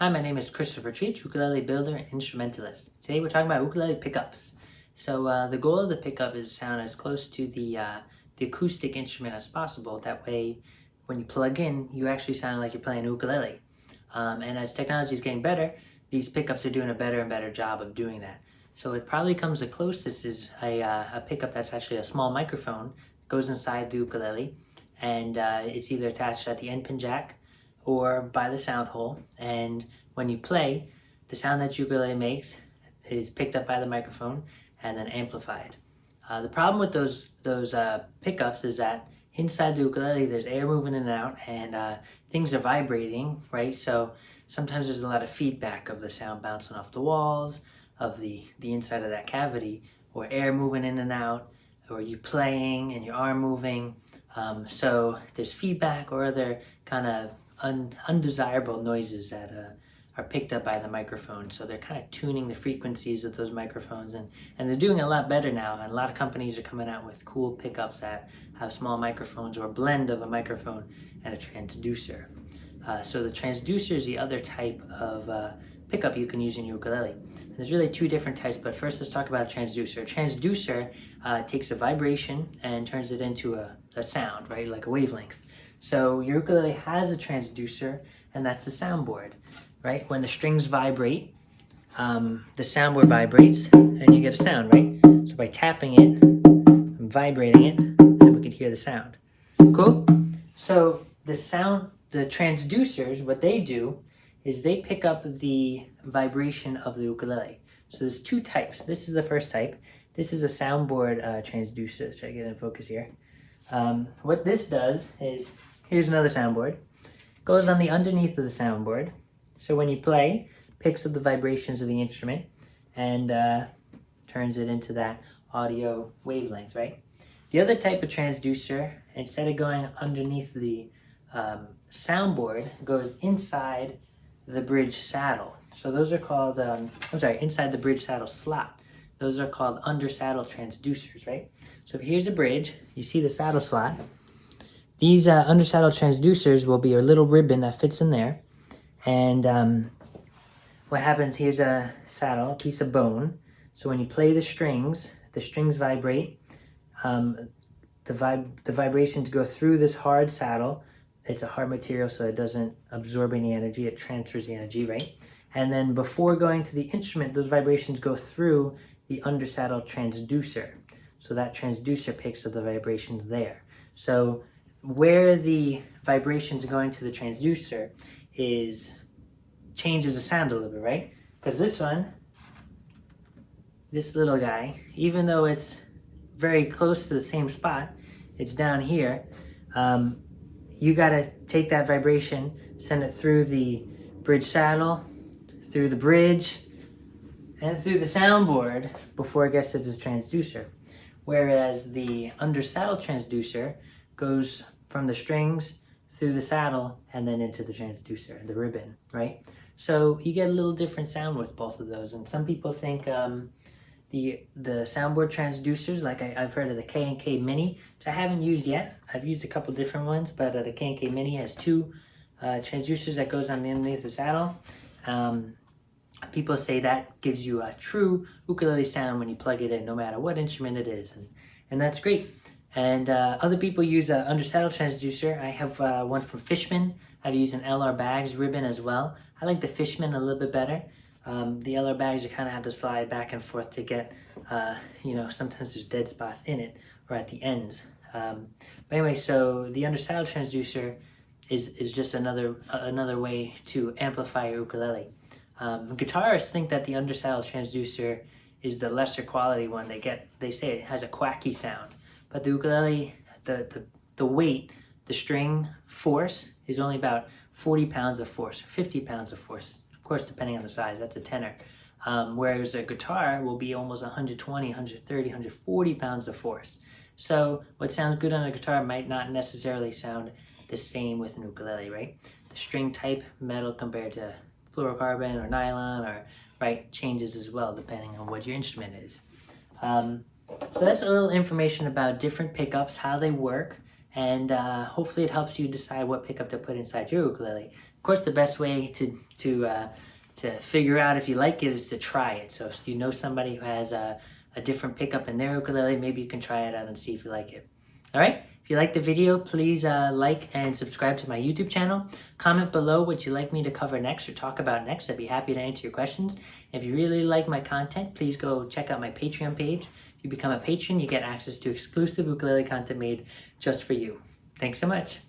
Hi, my name is CTrietsch Ukulele builder and instrumentalist. Today we're talking about ukulele pickups. So the goal of the pickup is to sound as close to the acoustic instrument as possible. That way, when you plug in, you actually sound like you're playing ukulele. And as technology is getting better, these pickups are doing a better and better job of doing that. So it probably comes the closest is a pickup that's actually a small microphone, goes inside the ukulele, and it's either attached at the end pin jack or by the sound hole, and when you play, the sound that ukulele makes is picked up by the microphone and then amplified. The problem with those pickups is that inside the ukulele there's air moving in and out, and things are vibrating, right? So sometimes there's a lot of feedback of the sound bouncing off the walls of the inside of that cavity, or air moving in and out, or you playing and your arm moving. So there's feedback or other kind of undesirable noises that are picked up by the microphone. So they're kind of tuning the frequencies of those microphones, and they're doing a lot better now. And a lot of companies are coming out with cool pickups that have small microphones or a blend of a microphone and a transducer. So the transducer is the other type of pickup you can use in your ukulele. And there's really two different types, but first let's talk about a transducer. A transducer takes a vibration and turns it into a sound, right? Like a wavelength. So your ukulele has a transducer, and that's the soundboard, right? When the strings vibrate, the soundboard vibrates, and you get a sound, right? So by tapping it and vibrating it, then we could hear the sound. Cool? So the transducers, what they do is they pick up the vibration of the ukulele. So there's two types. This is the first type. This is a soundboard transducer. Let's try to get in focus here. What this does is, here's another soundboard. Goes on the underneath of the soundboard. So when you play, picks up the vibrations of the instrument and turns it into that audio wavelength, right? The other type of transducer, instead of going underneath the soundboard, goes inside the bridge saddle. So those are called, inside the bridge saddle slot. Those are called undersaddle transducers, right? So here's a bridge. You see the saddle slot. These undersaddle transducers will be a little ribbon that fits in there. And what happens, here's a saddle, a piece of bone. So when you play the strings vibrate. The vibrations go through this hard saddle. It's a hard material, so it doesn't absorb any energy. It transfers the energy, right? And then before going to the instrument, those vibrations go through the undersaddle transducer. So that transducer picks up the vibrations there. So where the vibrations are going to the transducer changes the sound a little bit, right? Because this little guy, even though it's very close to the same spot, it's down here, you gotta take that vibration, send it through the bridge saddle, through the bridge, and through the soundboard before it gets to the transducer. Whereas the undersaddle transducer goes from the strings through the saddle and then into the transducer, the ribbon, right? So you get a little different sound with both of those. And some people think the soundboard transducers, like I've heard of the K&K Mini, which I haven't used yet. I've used a couple different ones, but the K&K Mini has two transducers that goes on the underneath the saddle. People say that gives you a true ukulele sound when you plug it in, no matter what instrument it is, and that's great. And other people use an undersaddle transducer. I have one from Fishman. I've used an LR Baggs ribbon as well. I like the Fishman a little bit better. The LR Baggs, you kind of have to slide back and forth to get, sometimes there's dead spots in it or at the ends. But anyway, so the undersaddle transducer is just another way to amplify your ukulele. Guitarists think that the undersaddle transducer is the lesser quality one. They say it has a quacky sound, but the ukulele, the weight, the string force is only about 40 pounds of force, 50 pounds of force, of course, depending on the size. That's a tenor. Whereas a guitar will be almost 120, 130, 140 pounds of force. So what sounds good on a guitar might not necessarily sound the same with an ukulele, right? The string type, metal compared to fluorocarbon or nylon, changes as well depending on what your instrument is. So that's a little information about different pickups, how they work, and hopefully it helps you decide what pickup to put inside your ukulele. Of course, the best way to figure out if you like it is to try it. So if you know somebody who has a different pickup in their ukulele, maybe you can try it out and see if you like it. All right, if you like the video, please like and subscribe to my YouTube channel. Comment below what you'd like me to cover next or talk about next. I'd be happy to answer your questions. If you really like my content, please go check out my Patreon page. If you become a patron, you get access to exclusive ukulele content made just for you. Thanks so much.